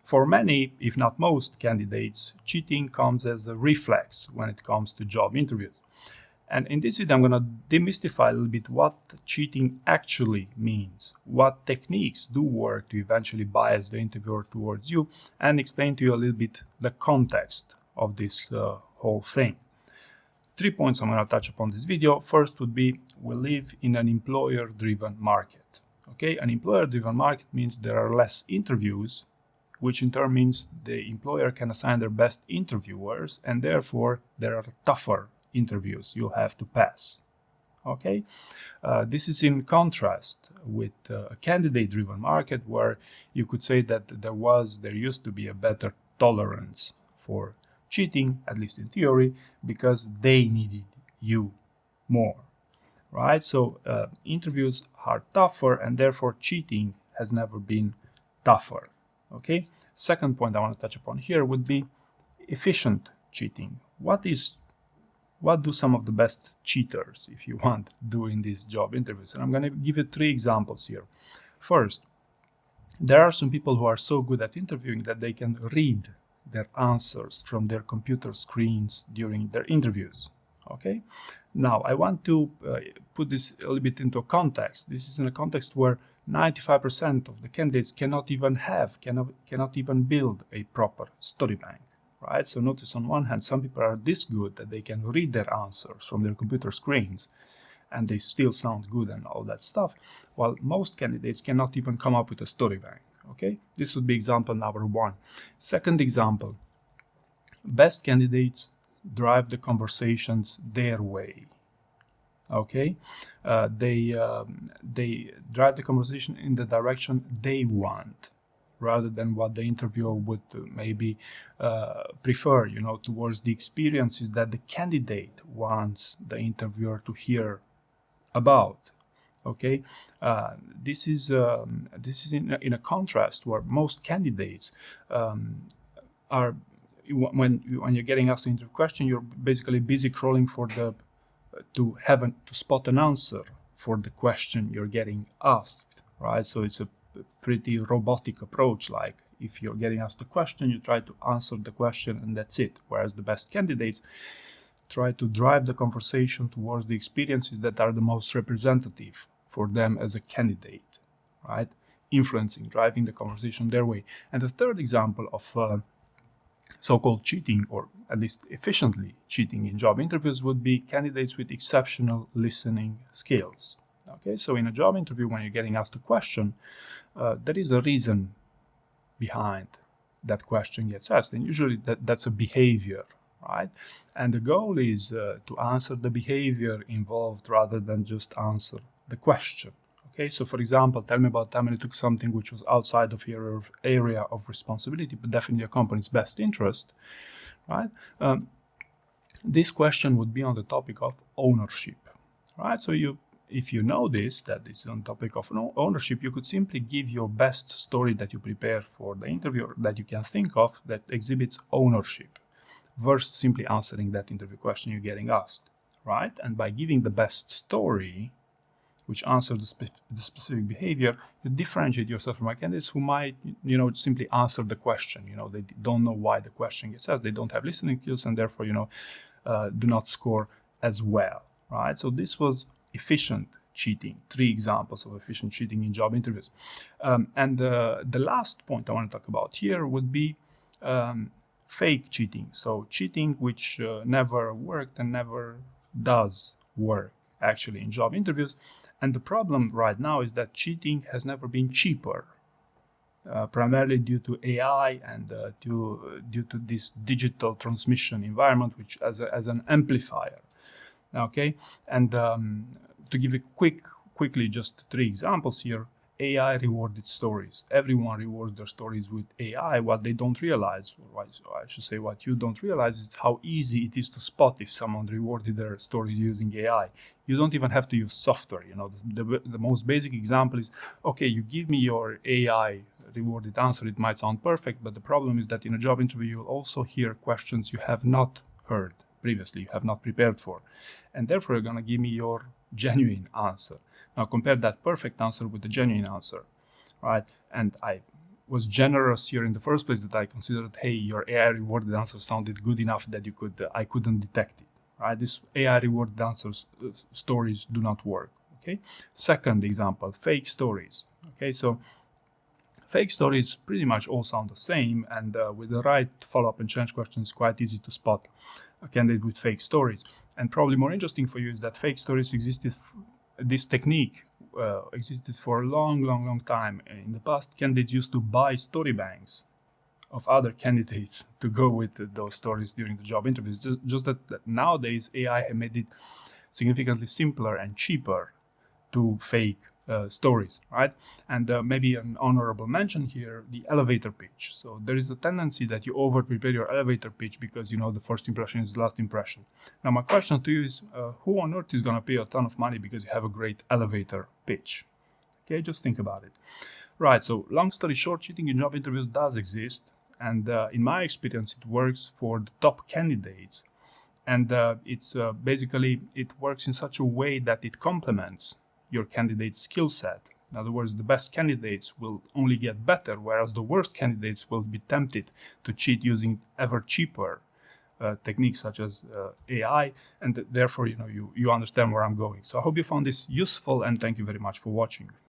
For many, if not most candidates, cheating comes as a reflex when it comes to job interviews. And in this video, I'm going to demystify a little bit what cheating actually means, what techniques do work to eventually bias the interviewer towards you, and explain to you a little bit the context of this whole thing. 3 points I'm going to touch upon this video. First would be, we live in an employer-driven market. Okay, an employer-driven market means there are less interviews, which in turn means the employer can assign their best interviewers, and therefore there are tougher interviews you'll have to pass. Okay, this is in contrast with a candidate-driven market, where you could say that there used to be a better tolerance for cheating, at least in theory, because they needed you more, right? So interviews are tougher, and therefore cheating has never been tougher. Okay. Second point I want to touch upon here would be efficient cheating. What do some of the best cheaters, if you want, do in these job interviews? And I'm going to give you 3 examples here. First, there are some people who are so good at interviewing that they can read their answers from their computer screens during their interviews. Okay. Now, I want to put this a little bit into context. This is in a context where 95% of the candidates cannot even build a proper story bank, right? So notice, on one hand, some people are this good that they can read their answers from their computer screens and they still sound good and all that stuff, while most candidates cannot even come up with a story bank. Okay, this would be example number 1. Second example, best candidates drive the conversations their way. Okay, they drive the conversation in the direction they want, rather than what the interviewer would maybe prefer, towards the experiences that the candidate wants the interviewer to hear about. Okay, this is in a contrast where most candidates are, when you're getting asked an interview question, you're basically busy crawling for to spot an answer for the question you're getting asked, right? So it's a pretty robotic approach. Like, if you're getting asked a question, you try to answer the question and that's it. Whereas the best candidates try to drive the conversation towards the experiences that are the most representative for them as a candidate, right? Driving the conversation their way. And the third example of so-called cheating, or at least efficiently cheating in job interviews, would be candidates with exceptional listening skills. Okay, so in a job interview, when you're getting asked a question, there is a reason behind that question gets asked, and usually that's a behavior, right? And the goal is to answer the behavior involved rather than just answer the question. Okay, so for example, tell me about a time when you took something which was outside of your area of responsibility, but definitely your company's best interest, right? This question would be on the topic of ownership, right? So if you know that it's on topic of ownership, you could simply give your best story that you prepare for the interview, that you can think of, that exhibits ownership, versus simply answering that interview question you're getting asked, right? And by giving the best story, which answers the specific behavior, you differentiate yourself from candidates who might, simply answer the question. They don't know why the question gets asked. They don't have listening skills, and therefore, do not score as well, right? So this was efficient cheating. 3 examples of efficient cheating in job interviews. And the last point I want to talk about here would be fake cheating. So cheating which never worked and never does work, actually, in job interviews. And the problem right now is that cheating has never been cheaper, primarily due to AI and due to this digital transmission environment, which as an amplifier. Okay, and to give you quickly just 3 examples here. AI rewarded stories. Everyone rewards their stories with AI. What they don't realize, or I should say what you don't realize, is how easy it is to spot if someone rewarded their stories using AI. You don't even have to use software. The most basic example is, okay, you give me your AI rewarded answer. It might sound perfect, but the problem is that in a job interview, you'll also hear questions you have not heard previously, you have not prepared for. And therefore, you're going to give me your genuine answer. Now compare that perfect answer with the genuine answer, right? And I was generous here in the first place that I considered, hey, your AI rewarded answer sounded good enough that I couldn't detect it, right? This AI rewarded answers stories do not work, okay? Second example, fake stories, okay? So fake stories pretty much all sound the same, and with the right follow-up and challenge questions, it's quite easy to spot a candidate with fake stories. And probably more interesting for you is that fake stories existed, this technique existed for a long time. In the past, candidates used to buy story banks of other candidates to go with those stories during the job interviews. Just that nowadays, AI has made it significantly simpler and cheaper to fake stories, right? And maybe an honorable mention here, the elevator pitch. So there is a tendency that you over-prepare your elevator pitch because you know the first impression is the last impression. Now my question to you is, who on earth is going to pay a ton of money because you have a great elevator pitch? Okay, just think about it. Right, so long story short, cheating in job interviews does exist. And in my experience, it works for the top candidates. And it's basically, it works in such a way that it complements your candidate's skill set. In other words, the best candidates will only get better, whereas the worst candidates will be tempted to cheat using ever cheaper techniques such as AI, and therefore, you understand where I'm going. So I hope you found this useful, and thank you very much for watching.